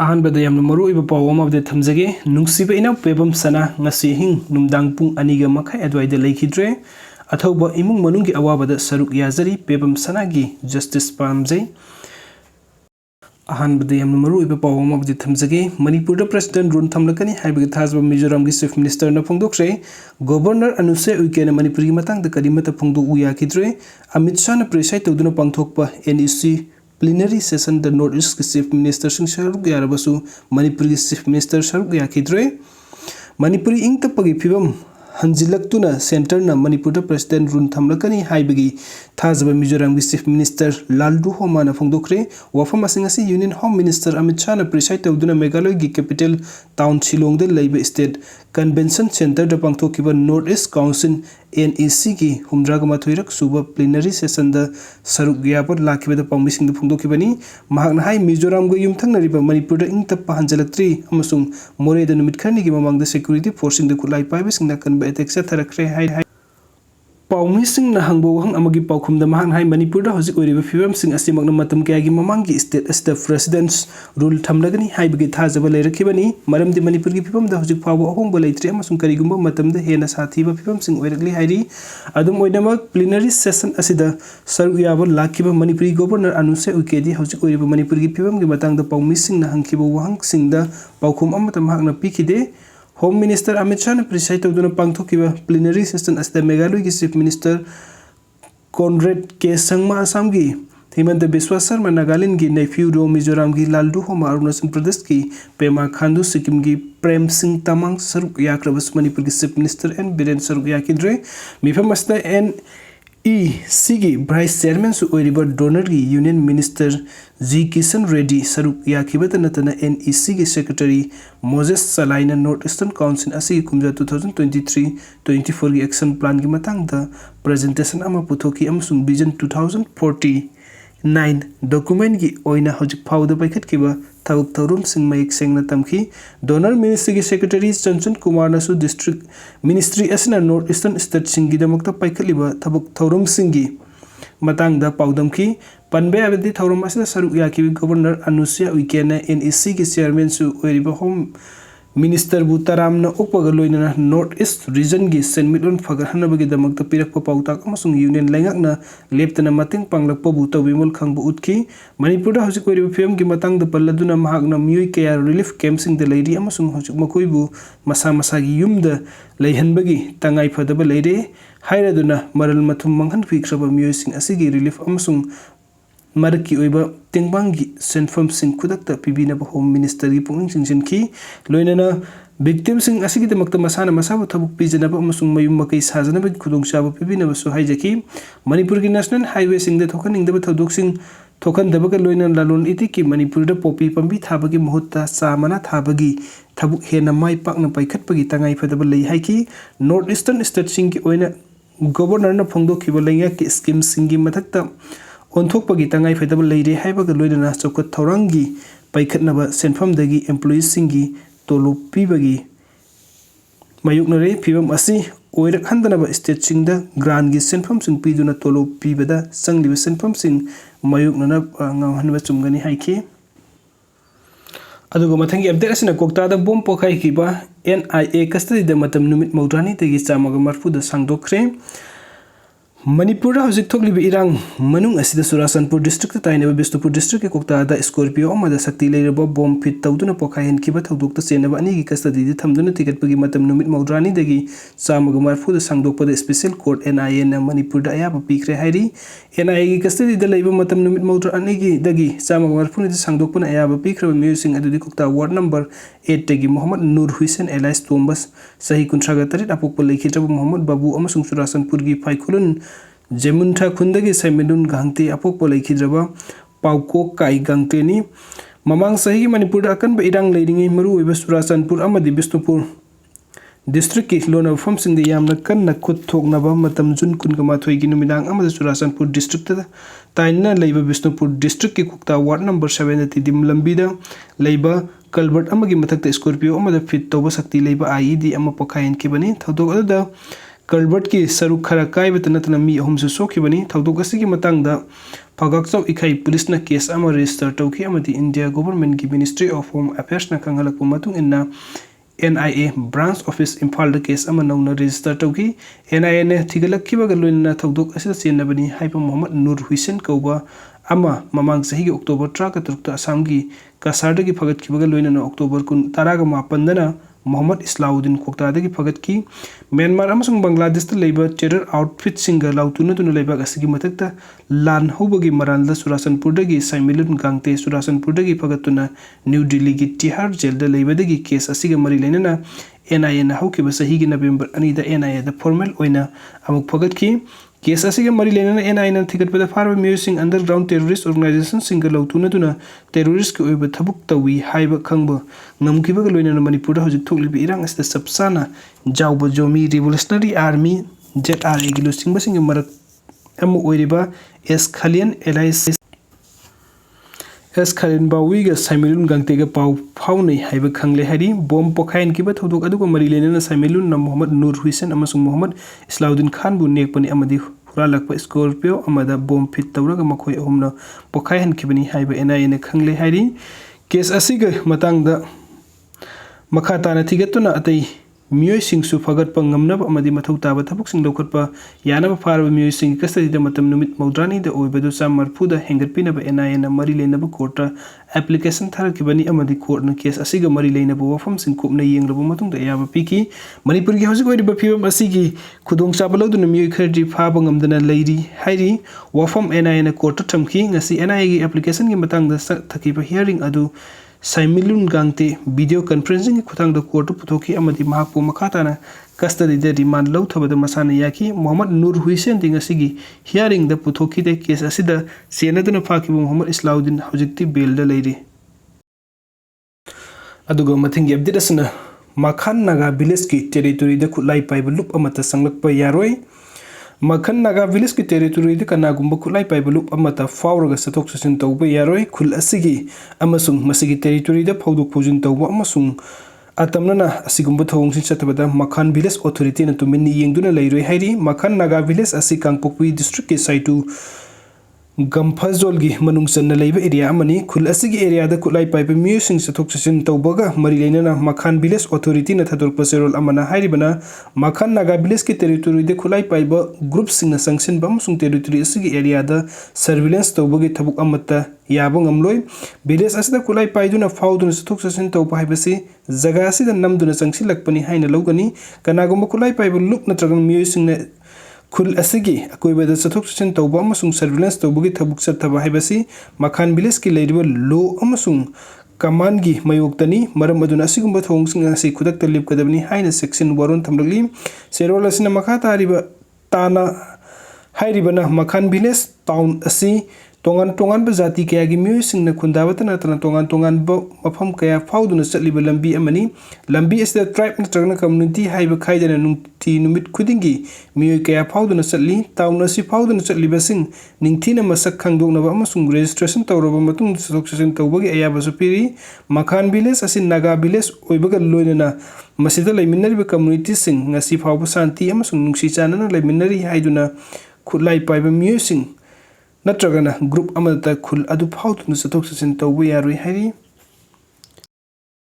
अहनबदा यामना मरुइबा पाव अमबदे थमजगे नुंगसिबा इना पेबम सना ngasi hing numdang pung aniga makhai adwaida leikhidre athouba imung manungi awabada saruk yazari pebam sana gi justice pamjai अहनबदा यामना मरुइबा पाव अमबदे थमजगे मणिपुर प्रेसिडेंट रुन थमलकनी हाइबगे थाजबा मिजोरम gi चीफ मिनिस्टर न फोंदोक्रे गवर्नर अनुसे उइकेना मणिपुरी मतंग द करिमता फोंदो उयाखिद्रे अमित शाह न प्रेसाइड तौदुना पांगथोकपा NEC plenary session the North East Chief Minister Singh Sharuk Yarabasu Manipuri Chief Minister Sharuk Yakidre Manipuri ing tapagi phibam hanjilaktuna center na Manipur President Run Thamlakani haibagi thazaba Mizoram gi Chief Minister Laldu Homa na phongdokre wafam asingasi Union Home Minister Amit Shah na preside tawduna Meghalaya gi capital town Shillong da leiba state convention center da pangthokiba North East Council NEC gi humdraga mathoirak suba plenary session da saruk gyapot lakhiba da pangmising da phongdokibani mahakna hai Mizoram ga yumthang nariba Manipur da ing tappa hanjalaktri amasung more da numit kharni gi mamang da security force da khutlaipaibasing na kan attack sa tharakre hai पाउमिसिंग न हंगबो हंग अमगी पाउखुम the महान high Manipur the हजिक ओरिबा फिबम सिंग असिमक न मतम कयागी ममांगी state अस्द presidents rule थमलगनी हाइबगी थाजब लेरखिबनी मरम दि मणिपुर गी फिबम the हजिक फाव अहोंग बलैत्रि अमसुंग करिगुंबा मतम द हेना साथीबा फिबम सिंग ओइरकली हाइरी अदुम ओइनमक प्लेनरी सेशन असिद सरु याब लाखिबा मणिपुरी गवर्नर अनुसे उकेदी हजिक ओरिबा मणिपुर गी फिबम गी मतंग द पाउमिसिंग न हंगखिबो वहंग सिंग द पाउखुम अमतम हाकना पिखिदे Home Minister Amit Shah preside tawduna pangthokiba plenary session asda Meghalaya gi Chief Minister Conrad K Sangma Assam gi Himanta Biswa Sharma Nagaland gi nephew ro Mizoram gi Laldu Homa Arunachal Pradesh gi Pema Khandu Sikkim gi Prem Singh Tamang saruk yakrabas Manipur gi Chief Minister and Biren saruk yakidre mifam asda NEC gi Vice Chairman su oiriba donor gi Union Minister G Kishan Reddy saruk yakhibata natana NEC gi Secretary Moses Salaina North Eastern Council asi kumja 2023-24 gi action plan gi matang da presentation ama puthoki amasung vision 2049 document gi oina hojik phawda paikhat kiba thabuk thorum sing mayik sengna tamki donor ministry gi secretary Chanchan Kumar nasu district ministry asna North Eastern state sing gi damakta paikhaliba thabuk thorum sing gi matang da paudam ki panbe abedi thorum asna saruk yaki governor Anusia Uikena NEC gi chairman su oiriba home Minister Butaram na ukpaga loina North East region gi senmilon fagarhanabagi damakta pirakpa pautak amasung union lengak na leptana mating panglakpa bu tawimul khangbu utki Manipur da hojik oiriba film gi matang da palladuna mahakna miyoi kaya relief camp sing da leiri amasung hojik makoi bu masa masa gi yum da leihanbagi tangai phadaba leire hairaduna maral mathum manghan phikraba miyoi sing asigi relief amasung Marki oiba tingbangi senfam sing kudakta pibinaba home minister gi punging sing sinki loinana victim sing asigi damakta masana masabu thabuk pijanaba amasung mayum makai sajanaba khudongchaba pibinaba so haijaki Manipur gi national highway sing da thokaning daba thodok sing thokan dabaga loina lalon iti ki Manipur da popi pambi thabagi muhutta samana thabagi thabuk hena mai pakna paikhatpagi tangai phadaba lei haiki North Eastern state sing gi oina governor na phongdo khiba lenga ki scheme sing gi mathakta onthokpagi tangai phadaba leire haibaga loina chokot thaurangi paikhatnaba senfamdagi employees singi tolo pibagi mayuknare phibam asi oirak handanaba state singda grant gi senfam sing piduna tolo pibada sangliba senfam sing mayuknana ngawhanba chumgani haiki adugo mathangi update asina koktada bom pokai kiba NIA custody da matam numit maudrani tegi chamaga marfu da sangdokre Manipur da hojik thokliba irang manung asida Surasanpur district ta tainaba Bisnupur district ke koktada Scorpio amada sakti leiraba bomb fit tawduna pokai hen kiba thodokta chenaba ani gi custody di thamduna ticket pagi matam numit maudrani dagi chamaga marfu da sangdokpada special court NIA na Manipur da ayaba pikre hairi NIA gi custody da leiba matam numit maudrani gi dagi chamaga marfu ni sangdokpana ayaba pikre musing adudi kokta ward number 8 tagi Muhammad Nur Hussein Elias Thomas sahi kuntragatari apokpa leikhidre Muhammad Babu amasung Surasanpur gi Phaikhulun Jemunta Kundagi Saimedun Gangti apokpa leikhidre Pauko Kai Gangteni Mamang sahi Manipur akan ba irang leiringi maru oiba Surasanpur amadi Bisnupur district ki lona fam sing de yamna kan na khut thoknaba matam jun kun ga mathoi gi numidang amada Surasanpur district ta taina leiba Bisnupur district ki kukta ward number 7 ti dim lambi da leiba Kalbert amagi mathakta Scorpio amada fit toba sakti leiba IED amma pokayen ki bani thodok ada कल्बर्ट की सरुक खरा कायबत नतना मी अहुमसु सोखिबनी थौदोक असigi matangda phagakchau ikhai police na case ama register tawki amadi India government ki Ministry of Home Affairs na khangalakpu matung inna NIA branch office Imphal da case ama nauna register tawki NIA ne thigalakkiba ga loina thौदोक asida chenabani haiba Muhammad Nur Hussein kauba ama mamang sahi gi October 3 ta Assam gi Kasarda gi phagatkiba ga loina na October 10 dana Muhammad Islauddin Khoktadagi Phagatki Myanmar amasung Bangladesh ta leiba terror outfit singa lautuna tuna leiba asigi matakta lan hobagi maralda Surasanpur dagi Saimilun Gangte Surasanpur dagi Phagatuna New Delhi gi Tihar jail da leiba dagi case asiga mari leinana NIA na haukiba sahi gi November 2 da NIA da formal oina amuk Phagatki case asiga mari leinana NIA na thigatpada farba musing underground terrorist organization singa lautuna tuna terrorist ki oiba thabuk tawi haiba khangba ngamkiba ga loina Manipur da hojik thoklibi irang asida sabsana jawba jomi revolutionary army ZRA gi lusingba singa marak amu oiriba S Khalian LIC S Khalin Bawi ga Saimilun Gangte ga pau phaunai haiba khangle hari bom pokhain kiba thodok aduga mari leinana Saimilun na Muhammad Nur Hussein amasung Muhammad Islauddin Khan bu nekpani amadi huralakpa Scorpio amada bom fit tawraga makhoi ahumna pokhain kibani haiba NIA ne khangle hari case asiga matangda makata na thigatuna atai miyoi singsu phagatpa ngamnaba amadi mathau taba thabuk sing lokhatpa yanaba farba miyoi sing custody da matam numit maudrani da oibadu samarphu da hengatpinaba NIA na mari leinaba court application tharakibani amadi court na case asiga mari leinaba wafam sing kupna yenglaba matung da yaba piki Manipur gi hojik oiriba phibam asigi khudong chaba loduna miyoi kharji phaba ngamdana leiri hairi wafam NIA na court thamki ngasi NIA gi application gi matang da thakiba hearing adu Saimilun Gangte video conferencing ki khutang da court puthoki amadi mahakpu makata na custody da remand lau thabada masana yaki Muhammad Nur Hussein ding asigi hearing da puthoki de case asida senaduna phaki Muhammad Islauddin hojikti bail da leiri aduga mathingi update asna Makhan Naga village ki territory da khutlaipaibasing loop amata sanglakpa yaroi Makhan Naga village ki territory da kanagumba khutlaipaibasing loop amata fauraga sathok sasin tawba yaroi khul asigi amasung masigi territory da phaudok phujin tawba amasung atamnana asigumba thawongsin chatabada Makhan village authority na tuminni yengduna leiroi hairi Makhan Naga village asi Kangpokpi district ki saitu Gamphazol gi manung channa leiba area amani khul asigi area da khutlaipaibasing musing sathok sasin tawbaga mari leinana Makhan village authority na thadorpa serol amana hairibana Makhan Naga village ki territory da khutlaipaibasing group sing na sanction bam sung territory asigi area da surveillance tawbagi thabuk amata yaba ngamloi village asida khutlaipaiduna fauduna sathok sasin tawba haibasi jaga asida namduna changsilakpani haina logani kanagumba khutlaipaibasing loop natragan musing na khul asigi akoibada sathok sasin tawba amasung surveillance tawbagi thabuk chathaba haibasi Makhan village ki leiriba law amasung command gi mayoktani maram aduna asigumba thawngsing asi khudakta lipkadabni haina section waron thamlagli serol asina makha tariba tana hairibana Makhan village town asi tongan tongan ba jati kaya gi musing na khundabata na tongan tongan ba mafam kaya fauduna chatliba lambi amani lambi asida tribe na tragna community haiba khaidana nungti numit khudingi miyoi kaya fauduna chatli town asi fauduna chatliba sing ningthina masak khangdokna ba amasung registration tawraba matung sathok tawbagi ayaba supiri Makhan village asi Naga village oibaga loinana masida laiminariba community sing ngasi fawba santi amasung nungsi chanana laiminari haiduna khutlaipaibasing musing natragana group amata khul adu phautuna sathok sasin tawba yaroi hairi